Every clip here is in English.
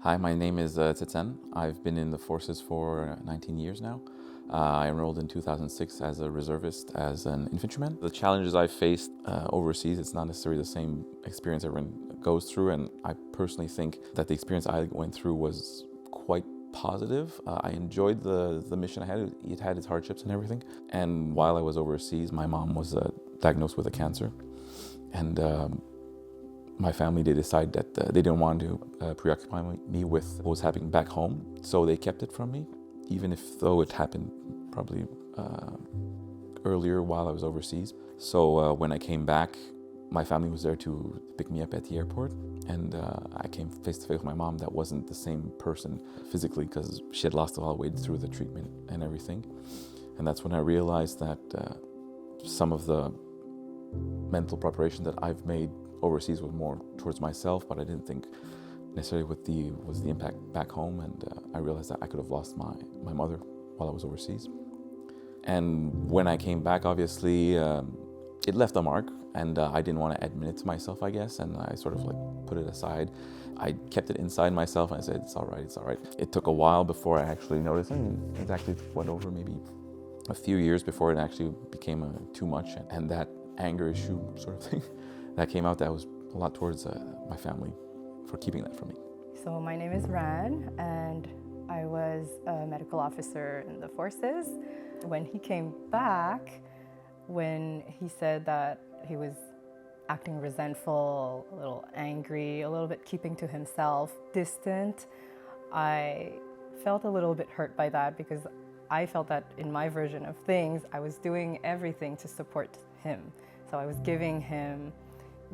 Hi, my name is Tze Tzen. I've been in the forces for 19 years now. I enrolled in 2006 as a reservist, as an infantryman. The challenges I faced overseas, it's not necessarily the same experience everyone goes through, and I personally think that the experience I went through was quite positive. I enjoyed the mission I had. It had its hardships and everything. And while I was overseas, my mom was diagnosed with a cancer. And my family, they decided that they didn't want to preoccupy me with what was happening back home, so they kept it from me, even though it happened probably earlier while I was overseas. So when I came back, my family was there to pick me up at the airport, and I came face to face with my mom that wasn't the same person physically because she had lost a lot of weight through the treatment and everything. And that's when I realized that some of the mental preparation that I've made overseas was more towards myself, but I didn't think necessarily was the impact back home, and I realized that I could have lost my mother while I was overseas. And when I came back, obviously, it left a mark, and I didn't want to admit it to myself, I guess, and I sort of like put it aside. I kept it inside myself, and I said, it's all right, it's all right. It took a while before I actually noticed, and it actually went over maybe a few years before it actually became too much, and that anger issue sort of thing that came out, that was a lot towards my family for keeping that from me. So my name is Ran, and I was a medical officer in the forces. When he came back, when he said that he was acting resentful, a little angry, a little bit keeping to himself, distant, I felt a little bit hurt by that because I felt that in my version of things, I was doing everything to support him. So I was giving him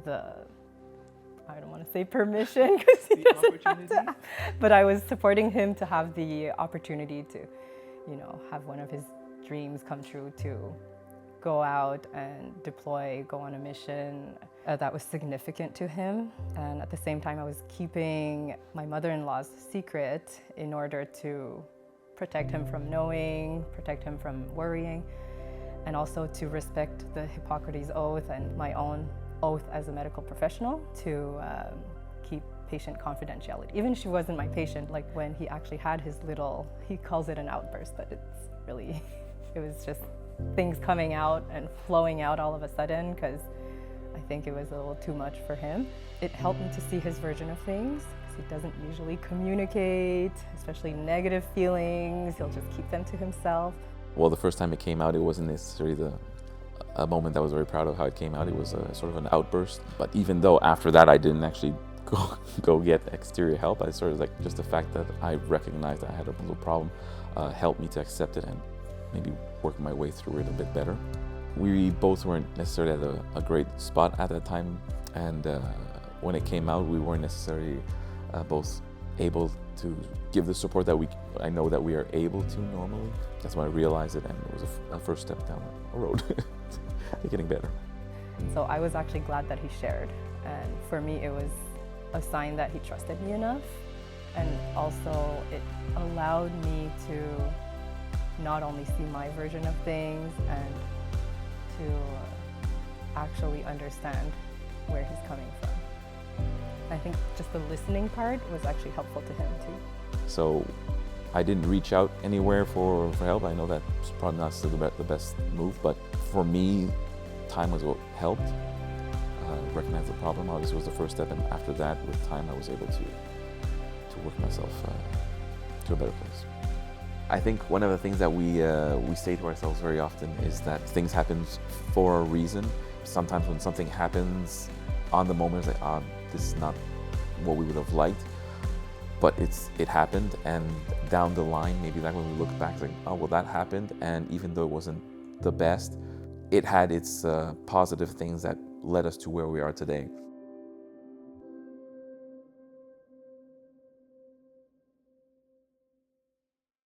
I don't want to say permission because he doesn't have to, but I was supporting him to have the opportunity to, have one of his dreams come true, to go out and deploy, go on a mission that was significant to him. And at the same time, I was keeping my mother-in-law's secret in order to protect him from knowing, protect him from worrying, and also to respect the Hippocrates Oath and my own oath as a medical professional to keep patient confidentiality. Even if she wasn't my patient, like when he actually had his he calls it an outburst, but it's really, it was just things coming out and flowing out all of a sudden because I think it was a little too much for him. It helped me to see his version of things because he doesn't usually communicate, especially negative feelings. He'll just keep them to himself. Well, the first time it came out, it wasn't necessarily a moment that I was very proud of how it came out. It was sort of an outburst. But even though after that I didn't actually go get exterior help, I sort of just the fact that I recognized that I had a little problem helped me to accept it and maybe work my way through it a bit better. We both weren't necessarily at a great spot at that time, and when it came out, we weren't necessarily both able to give the support that I know that we are able to normally. That's when I realized it, and it was a first step down a road to getting better. So I was actually glad that he shared, and for me it was a sign that he trusted me enough, and also it allowed me to not only see my version of things and to actually understand where he's coming from. I think just the listening part was actually helpful to him too. So I didn't reach out anywhere for help. I know that's probably not still the best move, but for me, time was what helped. Recognize the problem obviously was the first step, and after that, with time, I was able to work myself to a better place. I think one of the things that we say to ourselves very often is that things happen for a reason. Sometimes when something happens on the moment, it's like, this is not what we would have liked, but it happened, and down the line, maybe like when we look back, it's like, oh, well, that happened, and even though it wasn't the best, it had its positive things that led us to where we are today.